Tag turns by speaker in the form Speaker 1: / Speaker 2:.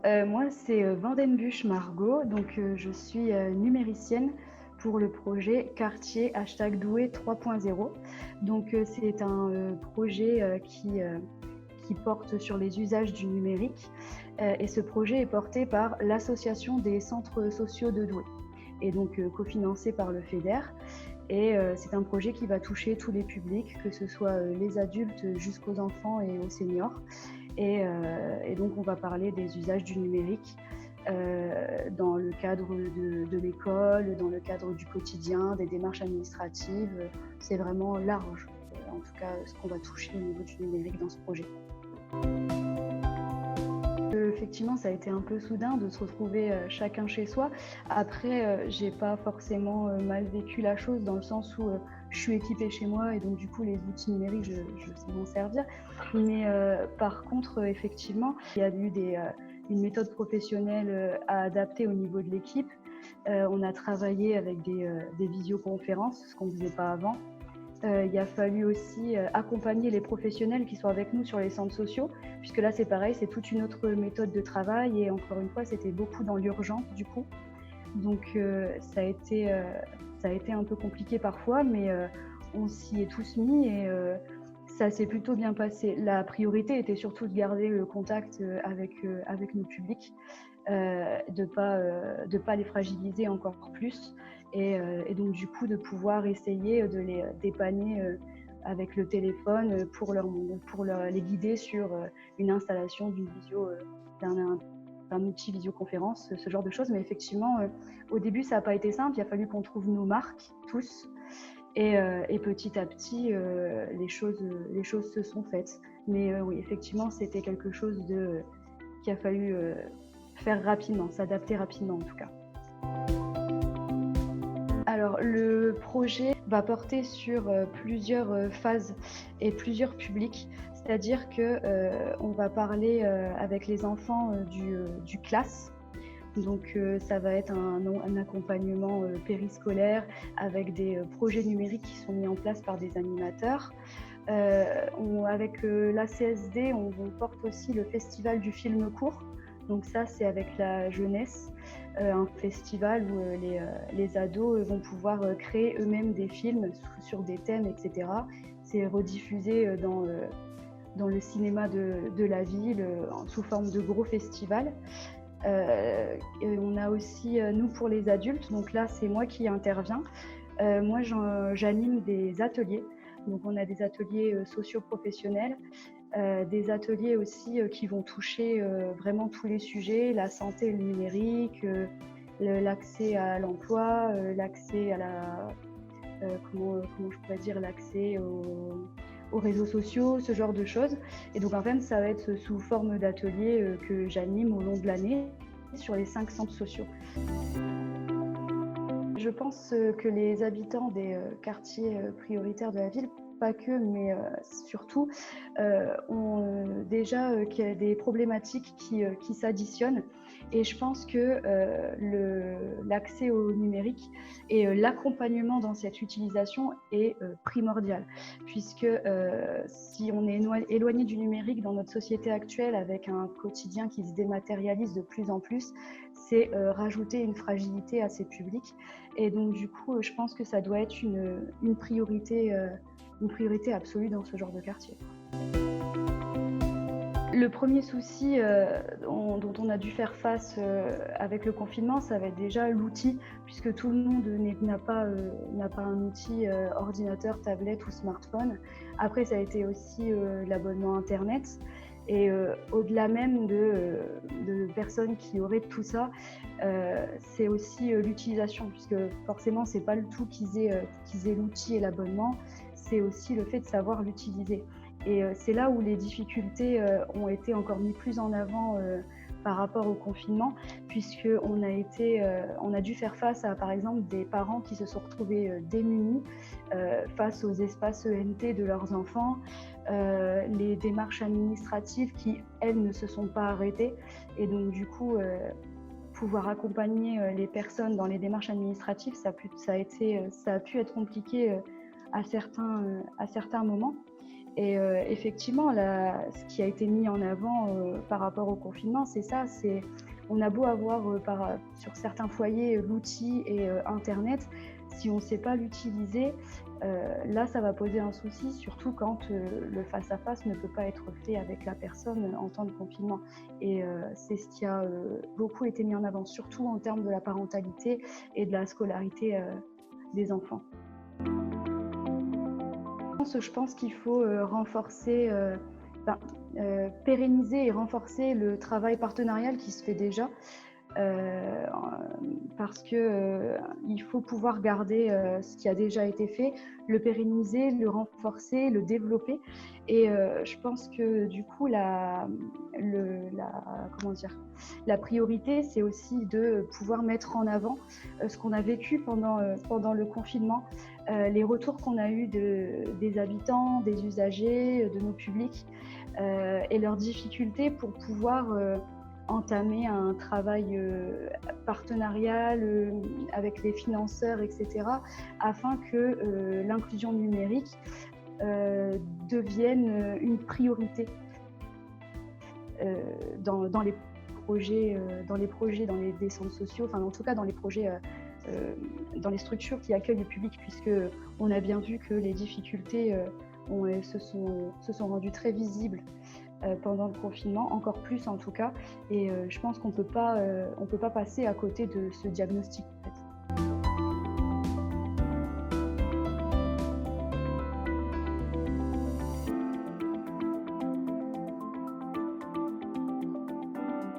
Speaker 1: Moi, c'est Vandenbusch Margot, donc je suis numéricienne pour le projet Quartier #Douai 3.0. Donc, c'est un projet qui porte sur les usages du numérique. Et ce projet est porté par l'Association des centres sociaux de Douai, et donc cofinancé par le FEDER. Et c'est un projet qui va toucher tous les publics, que ce soit les adultes jusqu'aux enfants et aux seniors. Et donc on va parler des usages du numérique dans le cadre de l'école, dans le cadre du quotidien, des démarches administratives. C'est vraiment large, en tout cas ce qu'on va toucher au niveau du numérique dans ce projet. Effectivement, ça a été un peu soudain de se retrouver chacun chez soi. Après, j'ai pas forcément mal vécu la chose, dans le sens où je suis équipée chez moi et donc du coup les outils numériques, je sais m'en servir. Mais par contre, effectivement, il y a eu une méthode professionnelle à adapter au niveau de l'équipe. On a travaillé avec des visioconférences, ce qu'on ne faisait pas avant. Il a fallu aussi accompagner les professionnels qui sont avec nous sur les centres sociaux, puisque là c'est pareil, c'est toute une autre méthode de travail, et encore une fois c'était beaucoup dans l'urgence du coup. Donc ça a été un peu compliqué parfois, mais on s'y est tous mis, et ça s'est plutôt bien passé. La priorité était surtout de garder le contact avec nos publics, de pas les fragiliser encore plus, et donc du coup de pouvoir essayer de les dépanner avec le téléphone pour les guider sur une installation d'une visio, d'un outil visioconférence, ce genre de choses. Mais effectivement, au début ça n'a pas été simple, il a fallu qu'on trouve nos marques tous, et petit à petit les choses se sont faites. Mais oui, effectivement c'était quelque chose qu'il a fallu faire rapidement, s'adapter rapidement en tout cas. Alors le projet va porter sur plusieurs phases et plusieurs publics, c'est-à-dire que on va parler avec les enfants du classe. Donc ça va être un accompagnement périscolaire avec des projets numériques qui sont mis en place par des animateurs. Avec l'ACSD, on porte aussi le festival du film court. Donc ça, c'est avec la jeunesse, un festival où les ados vont pouvoir créer eux-mêmes des films sur des thèmes, etc. C'est rediffusé dans le cinéma de la ville sous forme de gros festivals. Et on a aussi, nous, pour les adultes, donc là, c'est moi qui interviens. Moi, j'anime des ateliers. Donc on a des ateliers socio-professionnels, des ateliers aussi qui vont toucher vraiment tous les sujets, la santé, le numérique, l'accès à l'emploi, l'accès à comment je pourrais dire, l'accès aux réseaux sociaux, ce genre de choses. Et donc en fait, ça va être sous forme d'ateliers que j'anime au long de l'année sur les 5 centres sociaux. Je pense que les habitants des quartiers prioritaires de la ville, pas que, mais surtout, ont déjà qu'il y a des problématiques qui s'additionnent. Et je pense que l'accès au numérique et l'accompagnement dans cette utilisation est primordial, puisque si on est éloigné du numérique dans notre société actuelle, avec un quotidien qui se dématérialise de plus en plus, c'est rajouter une fragilité à ces publics. Et donc du coup, je pense que ça doit être une priorité absolue dans ce genre de quartier. Le premier souci dont on a dû faire face avec le confinement, ça va être déjà l'outil, puisque tout le monde n'a pas un outil ordinateur, tablette ou smartphone. Après, ça a été aussi l'abonnement Internet. Et au-delà même de personnes qui auraient tout ça, c'est aussi l'utilisation, puisque forcément, c'est pas le tout qu'ils aient l'outil et l'abonnement, c'est aussi le fait de savoir l'utiliser. Et c'est là où les difficultés ont été encore mis plus en avant par rapport au confinement, puisqu'on a dû faire face à, par exemple, des parents qui se sont retrouvés démunis face aux espaces ENT de leurs enfants, les démarches administratives qui, elles, ne se sont pas arrêtées. Et donc, du coup, pouvoir accompagner les personnes dans les démarches administratives, ça a pu être compliqué à certains moments. Et effectivement, ce qui a été mis en avant par rapport au confinement, c'est ça, on a beau avoir sur certains foyers l'outil et Internet, si on ne sait pas l'utiliser, là, ça va poser un souci, surtout quand le face-à-face ne peut pas être fait avec la personne en temps de confinement. Et c'est ce qui a beaucoup été mis en avant, surtout en termes de la parentalité et de la scolarité des enfants. Je pense qu'il faut renforcer, pérenniser et renforcer le travail partenarial qui se fait déjà. euh, Parce que il faut pouvoir garder ce qui a déjà été fait, le pérenniser, le renforcer, le développer. Et je pense que du coup, comment dire, la priorité, c'est aussi de pouvoir mettre en avant ce qu'on a vécu pendant le confinement, les retours qu'on a eus des habitants, des usagers, de nos publics, et leurs difficultés pour pouvoir entamer un travail partenarial avec les financeurs, etc., afin que l'inclusion numérique devienne une priorité dans les projets, dans les centres sociaux, enfin en tout cas dans les projets, dans les structures qui accueillent le public, puisque on a bien vu que les difficultés se sont rendues très visibles pendant le confinement, encore plus en tout cas, et je pense qu'on peut pas passer à côté de ce diagnostic.